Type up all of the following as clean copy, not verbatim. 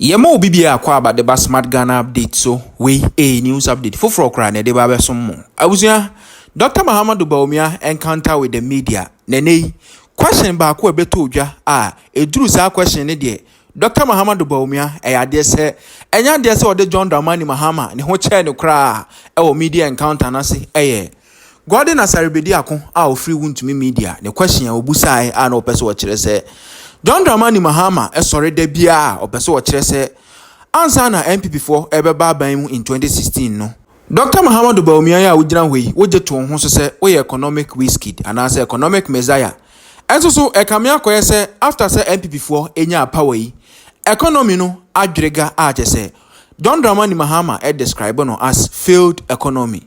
Yemo bibia kwa about the Basmart Ghana update so we a news update for Frokra ne de babe somo. Abusua Dr. Mahama Bawumia encounter with the media. Nene question ba ko ebeto Ogya eduru sa question ne de Dr. Mahama Bawumia ade se enya de se ode John Dramani Mahama ne ho che ne kra media encounter na se Gordon Asarbedi akon ofri wuntumi media ne question ya obusai na opese wo kire se John Dramani Mahama sorry de bia opese wo kire se ansa na MPP4 ebeba ban mu in 2016 no Dr. Mahama Bawumia ya wugina hoi woje to ho so se we economic wizkid and as economic messiah enso so ekamia koye se after se MPP4 enya power yi economy no adwrega aje se John Dramani Mahama describe no as failed economy.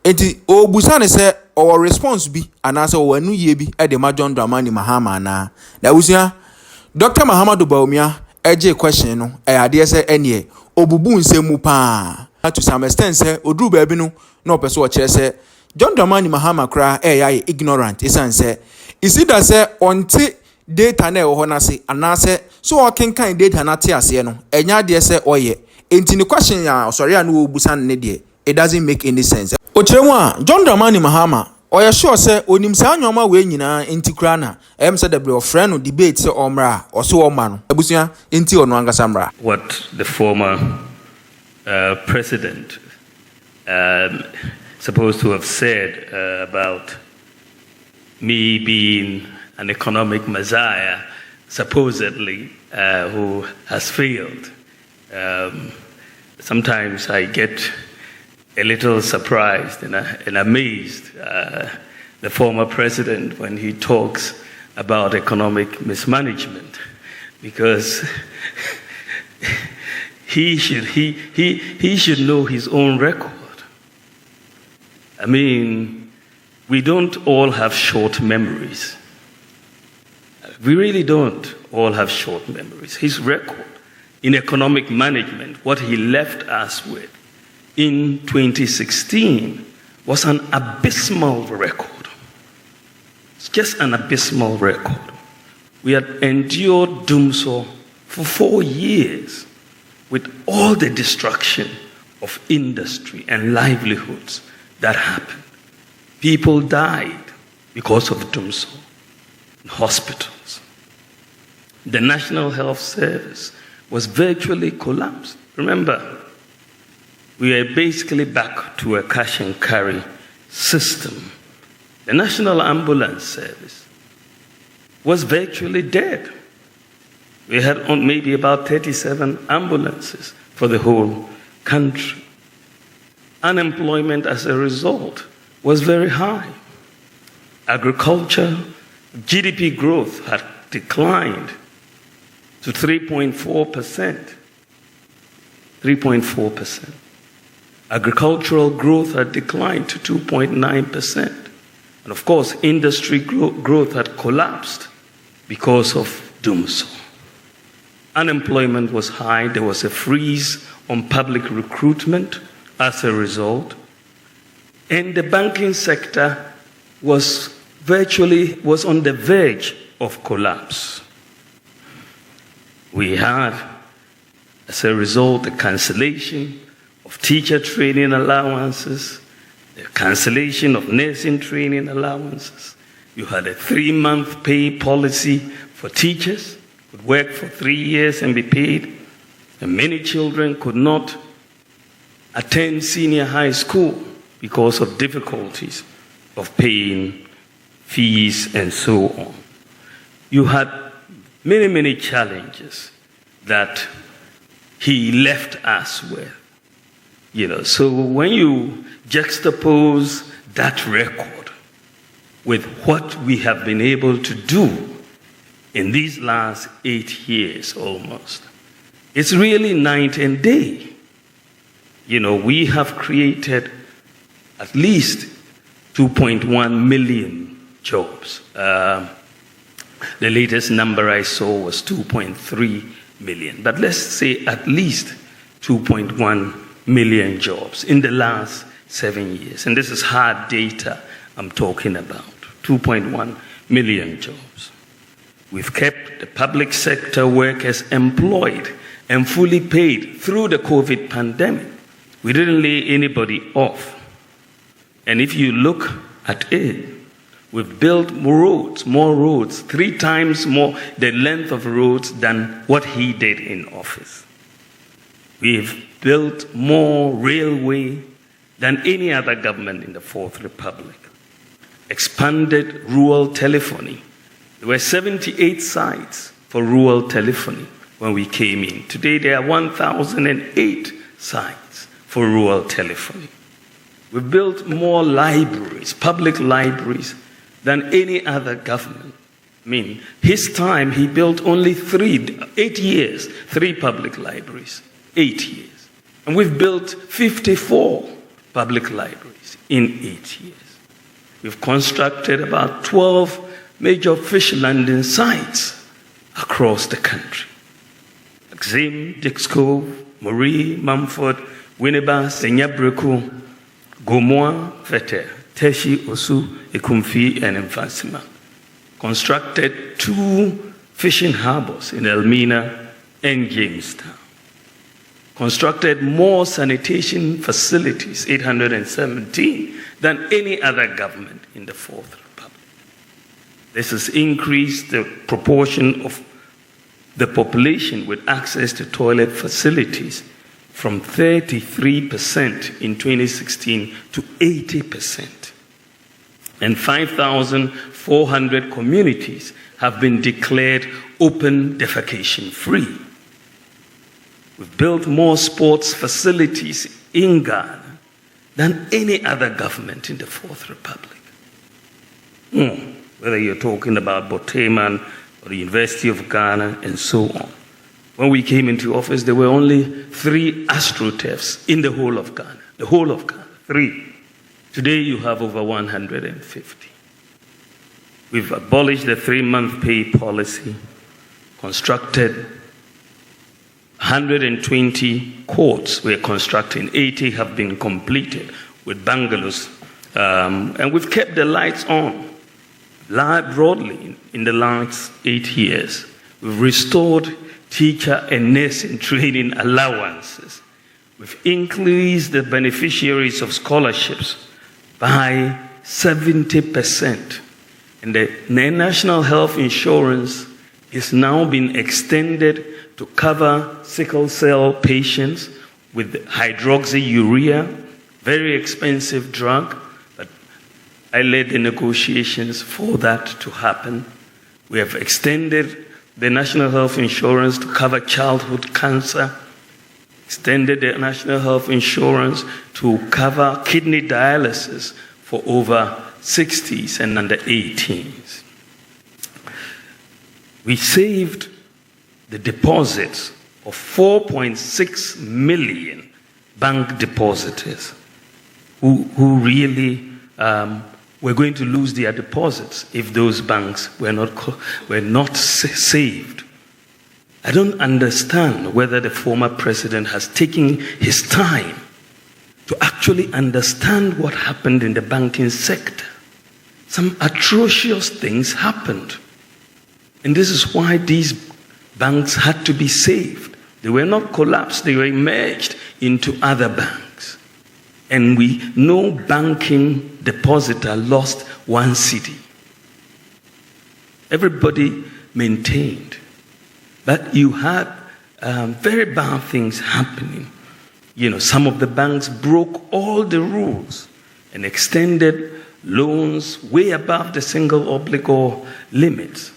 Enti obusa ne se our response bi anase wanu ye bi de ma John Dramani Mahama na da usia Dr. Mahama Bawumia eje question no ade se ene obubu nsemu pa to some extent say odru ba bi no na opeso o kire se John Dramani Mahama kra ignorant isan se isi da se onti data na ho na se anase so o kenkan data na te ase no enya de se oye enti ni question ya sorry anu obusa ne de it doesn't make any sense. Ochiremu John Dramani Mahama oya sure say onim sa anwoma we nyina enti kra na say the bro friend no debate say omra o so o ma no abusua enti ono angasa mra. What the former president supposed to have said about me being an economic messiah supposedly who has failed. Sometimes I get a little surprised and amazed the former president when he talks about economic mismanagement, because he should know his own record. I mean, we don't all have short memories. We really don't all have short memories. His record in economic management, what he left us with in 2016 was an abysmal record. It's just an abysmal record. We had endured doomsor for 4 years with all the destruction of industry and livelihoods that happened. People died because of doomsor in hospitals. The National Health Service was virtually collapsed. Remember, we are basically back to a cash and carry system. The National Ambulance Service was virtually dead. We had maybe about 37 ambulances for the whole country. Unemployment as a result was very high. Agriculture, GDP growth had declined to 3.4%. 3.4%. Agricultural growth had declined to 2.9%. And of course, industry growth had collapsed because of doomsor. Unemployment was high. There was a freeze on public recruitment as a result. And the banking sector was on the verge of collapse. We had, as a result, the cancellation of teacher training allowances, the cancellation of nursing training allowances. You had a 3-month pay policy for teachers, could work for 3 years and be paid. And many children could not attend senior high school because of difficulties of paying fees and so on. You had many, many challenges that he left us with. So when you juxtapose that record with what we have been able to do in these last 8 years almost, it's really night and day. We have created at least 2.1 million jobs. The latest number I saw was 2.3 million. But let's say at least 2.1 million jobs in the last 7 years. And this is hard data I'm talking about. 2.1 million jobs. We've kept the public sector workers employed and fully paid through the COVID pandemic. We didn't lay anybody off. And if you look at it, we've built more roads, 3 times more the length of roads than what he did in office. We've built more railway than any other government in the Fourth Republic. Expanded rural telephony. There were 78 sites for rural telephony when we came in. Today there are 1,008 sites for rural telephony. We built more libraries, public libraries, than any other government. I mean, his time, he built only 8 years, 3 public libraries, 8 years. And we've built 54 public libraries in 8 years. We've constructed about 12 major fish landing sites across the country. Exim, Dix Cove, Marie, Mumford, Winneba, Senyabreku, Gomoa, Vete, Teshi, Osu, Ekumfi, and Mfansima. Constructed 2 fishing harbors in Elmina and Jamestown. Constructed more sanitation facilities, 817, than any other government in the Fourth Republic. This has increased the proportion of the population with access to toilet facilities from 33% in 2016 to 80%. And 5,400 communities have been declared open defecation free. We've built more sports facilities in Ghana than any other government in the Fourth Republic. Whether you're talking about Boteman or the University of Ghana and so on. When we came into office, there were only 3 astroturfs in the whole of Ghana. The whole of Ghana, 3. Today you have over 150. We've abolished the 3-month pay policy, constructed 120 courts we're constructing, 80 have been completed with bungalows, and we've kept the lights on broadly in the last 8 years. We've restored teacher and nursing training allowances. We've increased the beneficiaries of scholarships by 70%. And the national health insurance is now being extended to cover sickle cell patients with hydroxyurea, very expensive drug, but I led the negotiations for that to happen. We have extended the national health insurance to cover childhood cancer, extended the national health insurance to cover kidney dialysis for over 60s and under 18s. We saved the deposits of 4.6 million bank depositors who really were going to lose their deposits if those banks were not saved. I don't understand whether the former president has taken his time to actually understand what happened in the banking sector. Some atrocious things happened. And this is why these banks had to be saved. They were not collapsed, they were merged into other banks. And no banking depositor lost 1 cedi. Everybody maintained. But you had very bad things happening. Some of the banks broke all the rules and extended loans way above the single obligor limits.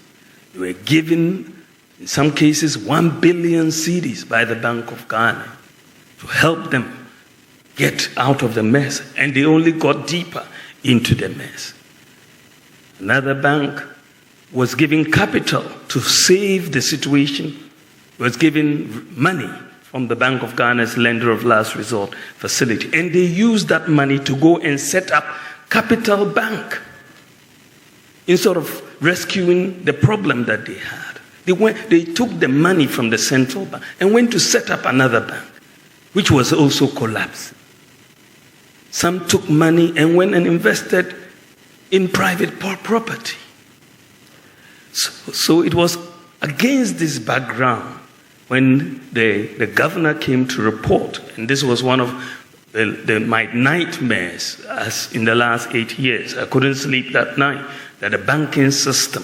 They were given, in some cases, 1 billion cedis by the Bank of Ghana to help them get out of the mess. And they only got deeper into the mess. Another bank was giving capital to save the situation, was giving money from the Bank of Ghana's lender of last resort facility. And they used that money to go and set up Capital Bank instead of rescuing the problem that they had. They took the money from the central bank and went to set up another bank, which was also collapsing. Some took money and went and invested in private property. So it was against this background when the governor came to report, and this was one of my nightmares as in the last 8 years. I couldn't sleep that night. That the banking system,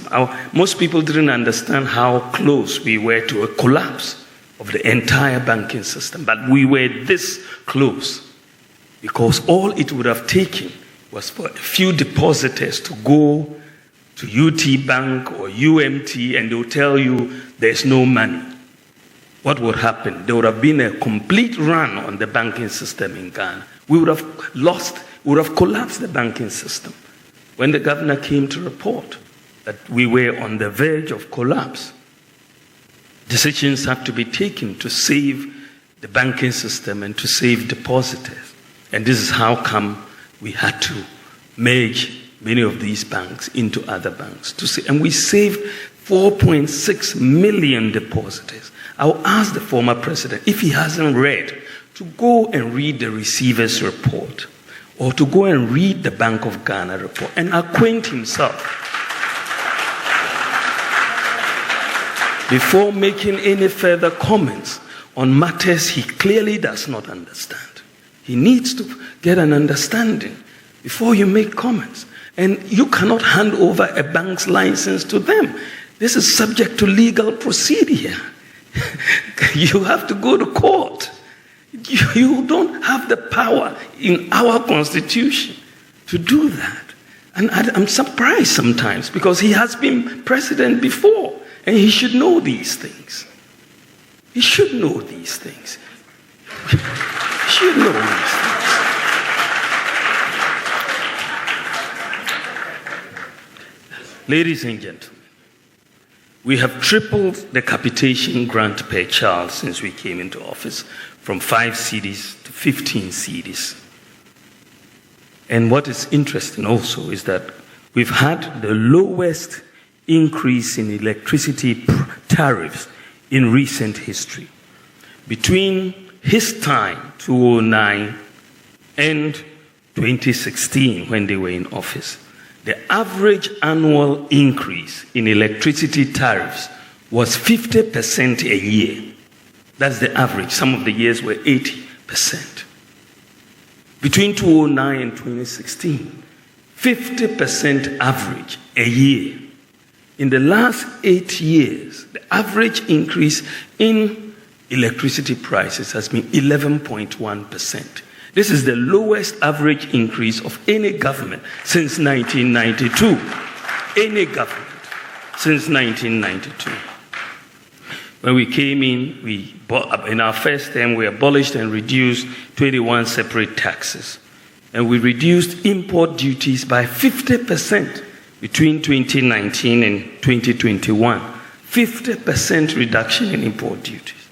most people didn't understand how close we were to a collapse of the entire banking system. But we were this close because all it would have taken was for a few depositors to go to UT Bank or UMT and they'll tell you there's no money. What would happen? There would have been a complete run on the banking system in Ghana. We would have collapsed the banking system. When the governor came to report that we were on the verge of collapse, decisions had to be taken to save the banking system and to save depositors. And this is how come we had to merge many of these banks into other banks. And we saved 4.6 million depositors. I'll ask the former president, if he hasn't read, to go and read the receiver's report, or to go and read the Bank of Ghana report and acquaint himself before making any further comments on matters he clearly does not understand. He needs to get an understanding before you make comments. And you cannot hand over a bank's license to them. This is subject to legal procedure. You have to go to court. You don't have the power in our constitution to do that. And I'm surprised sometimes because he has been president before and he should know these things. He should know these things. He should know these things. Ladies and gentlemen, we have tripled the capitation grant per child since we came into office, from 5 cedis to 15 cedis. And what is interesting also is that we've had the lowest increase in electricity tariffs in recent history. Between his time, 2009, and 2016, when they were in office, the average annual increase in electricity tariffs was 50% a year. That's the average. Some of the years were 80%. Between 2009 and 2016, 50% average a year. In the last 8 years, the average increase in electricity prices has been 11.1%. This is the lowest average increase of any government since 1992. Any government since 1992. When we came in our first term, we abolished and reduced 21 separate taxes. And we reduced import duties by 50% between 2019 and 2021. 50% reduction in import duties.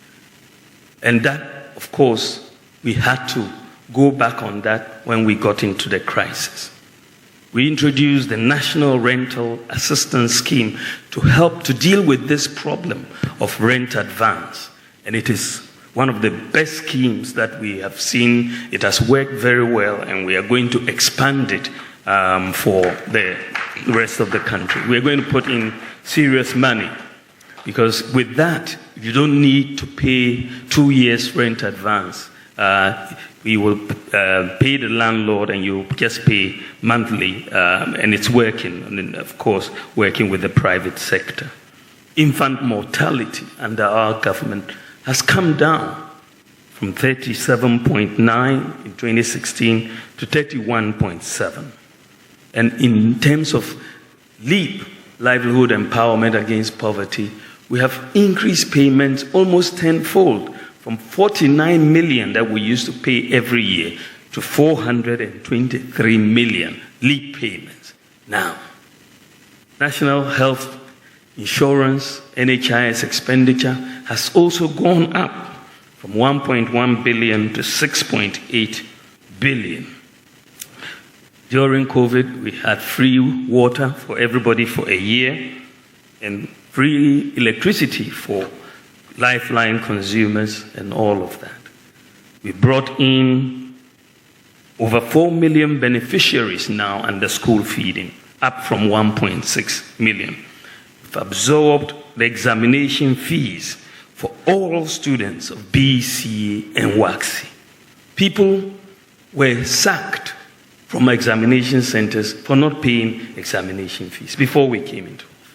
And that, of course, we had to go back on that when we got into the crisis. We introduced the National Rental Assistance Scheme to help to deal with this problem of rent advance. And it is one of the best schemes that we have seen. It has worked very well, and we are going to expand it for the rest of the country. We are going to put in serious money, because with that, you don't need to pay 2 years rent advance. We will pay the landlord and you just pay monthly, and it's working, and of course, working with the private sector. Infant mortality under our government has come down from 37.9 in 2016 to 31.7. And in terms of LEAP, Livelihood Empowerment Against Poverty, we have increased payments almost tenfold, from 49 million that we used to pay every year to 423 million LEAP payments. Now, National Health Insurance, NHIS expenditure has also gone up from 1.1 billion to 6.8 billion. During COVID, we had free water for everybody for a year and free electricity for lifeline consumers and all of that. We brought in over 4 million beneficiaries now under school feeding, up from 1.6 million. We've absorbed the examination fees, for all students of BCA and WACC. People were sacked from examination centers for not paying examination fees before we came into office.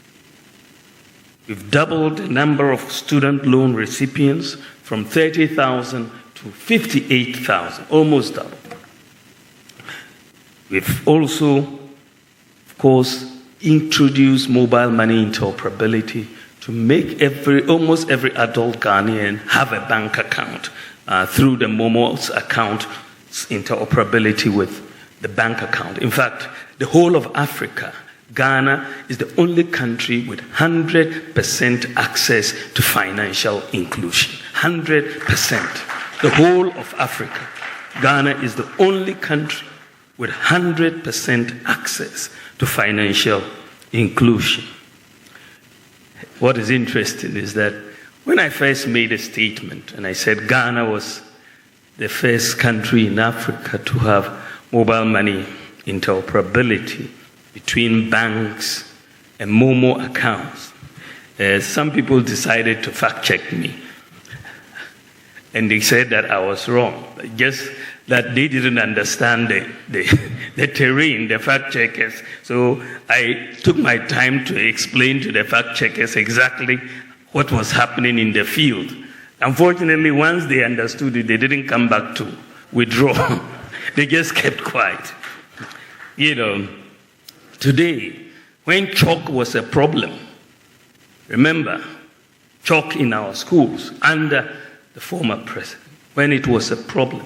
We've doubled the number of student loan recipients from 30,000 to 58,000, almost double. We've also, of course, introduced mobile money interoperability to make almost every adult Ghanaian have a bank account through the Momo's account interoperability with the bank account. In fact, the whole of Africa, Ghana is the only country with 100% access to financial inclusion. 100%. The whole of Africa, Ghana is the only country with 100% access to financial inclusion. What is interesting is that when I first made a statement and I said Ghana was the first country in Africa to have mobile money interoperability between banks and Momo accounts, some people decided to fact check me. And they said that I was wrong. Just that they didn't understand the terrain, the fact checkers. So I took my time to explain to the fact checkers exactly what was happening in the field. Unfortunately, once they understood it, they didn't come back to withdraw. They just kept quiet. You know, today, when chalk was a problem, remember, chalk in our schools under the former president, when it was a problem.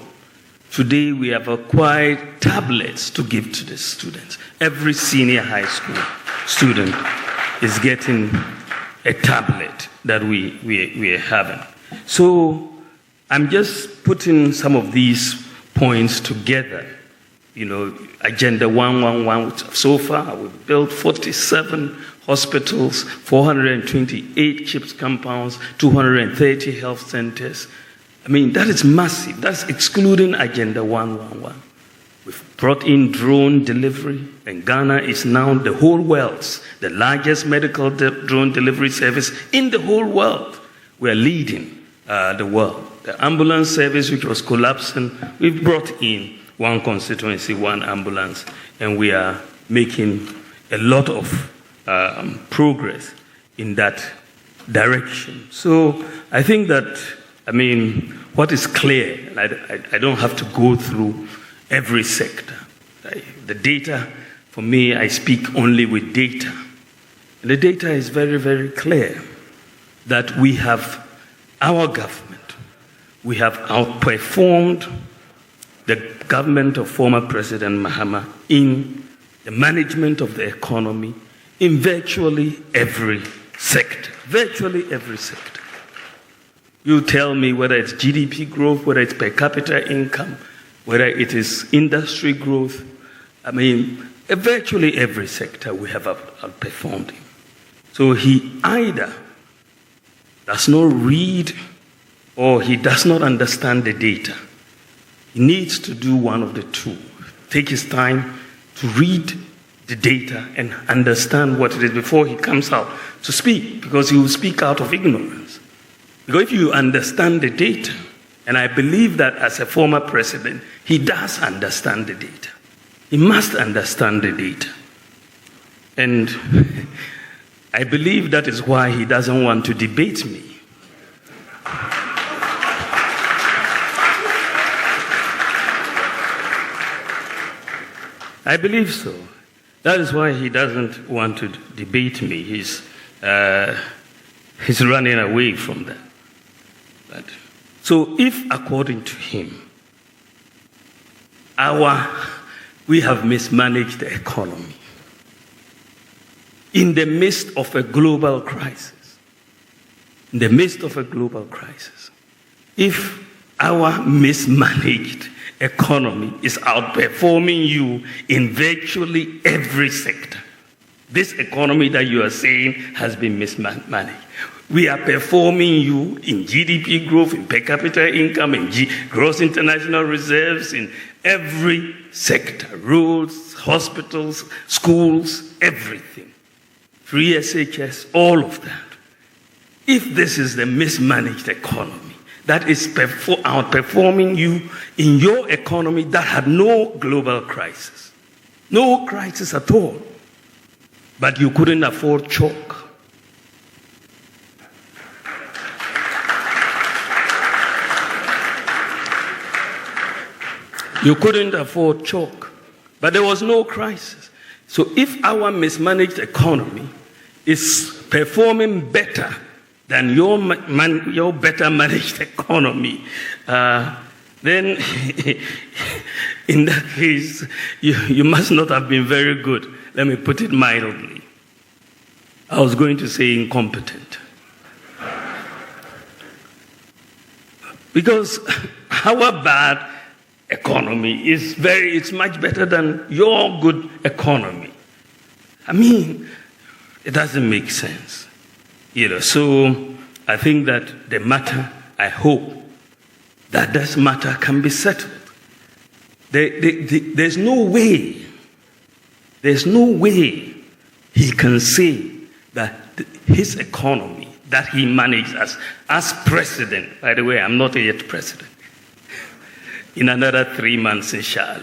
Today we have acquired tablets to give to the students. Every senior high school student is getting a tablet that we are having. So I'm just putting some of these points together. You know, Agenda 111, so far we've built 47 hospitals, 428 CHIPS compounds, 230 health centers. I mean, that is massive. That's excluding Agenda 111. We've brought in drone delivery, and Ghana is now the whole world's, the largest medical drone delivery service in the whole world. We're leading the world. The ambulance service, which was collapsing, we've brought in one constituency, one ambulance, and we are making a lot of progress in that direction. So I think that, I mean, what is clear, and I don't have to go through every sector. The data, for me, I speak only with data. And the data is very, very clear that we have our government. We have outperformed the government of former President Mahama in the management of the economy in virtually every sector. Virtually every sector. You tell me whether it's GDP growth, whether it's per capita income, whether it is industry growth. I mean, virtually every sector we have outperformed him. So he either does not read or he does not understand the data. He needs to do one of the two. Take his time to read the data and understand what it is before he comes out to speak, because he will speak out of ignorance. Because if you understand the data, and I believe that as a former president, he does understand the data. He must understand the data. And I believe that is why he doesn't want to debate me. I believe so. That is why he doesn't want to debate me. He's running away from that. So if, according to him, we have mismanaged the economy in the midst of a global crisis, if our mismanaged economy is outperforming you in virtually every sector, this economy that you are saying has been mismanaged. We are performing you in GDP growth, in per capita income, in gross international reserves, in every sector, roads, hospitals, schools, everything. Free SHS, all of that. if this is the mismanaged economy that is outperforming you in your economy that had no global crisis, no crisis at all, but you couldn't afford chalk. You couldn't afford chalk, but there was no crisis. So if our mismanaged economy is performing better than your better managed economy, then in that case, you must not have been very good. Let me put it mildly. I was going to say incompetent. Because our bad economy it's much better than your good economy. I mean, it doesn't make sense. So I think that the matter, I hope that this matter can be settled. There's no way he can say that his economy that he managed as president, by the way, I'm not yet president, in another 3 months, inshallah.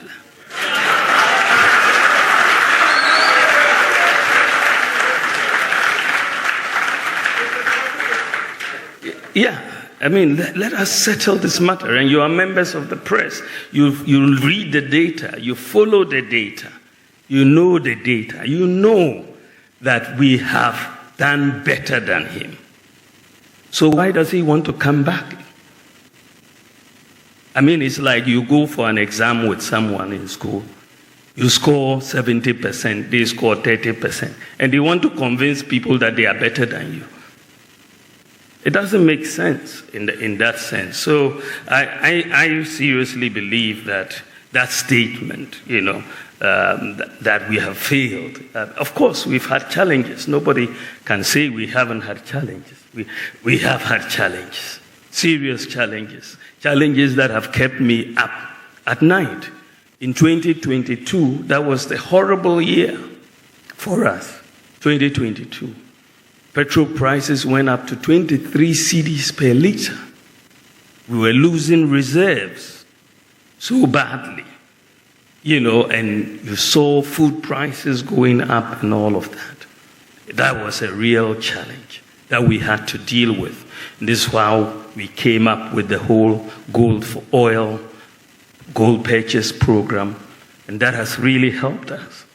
Yeah, I mean, let us settle this matter. And you are members of the press. You read the data. You follow the data. You know the data. You know that we have done better than him. So why does he want to come back? I mean, it's like you go for an exam with someone in school. You score 70%, they score 30%. And they want to convince people that they are better than you. It doesn't make sense in that sense. So I seriously believe that statement, that we have failed. Of course, we've had challenges. Nobody can say we haven't had challenges. We have had challenges, serious challenges that have kept me up at night. In 2022, that was the horrible year for us, 2022. Petrol prices went up to 23 cedis per liter. We were losing reserves so badly, and you saw food prices going up and all of that. That was a real challenge that we had to deal with. And this is how we came up with the whole gold for oil, gold purchase program, and that has really helped us.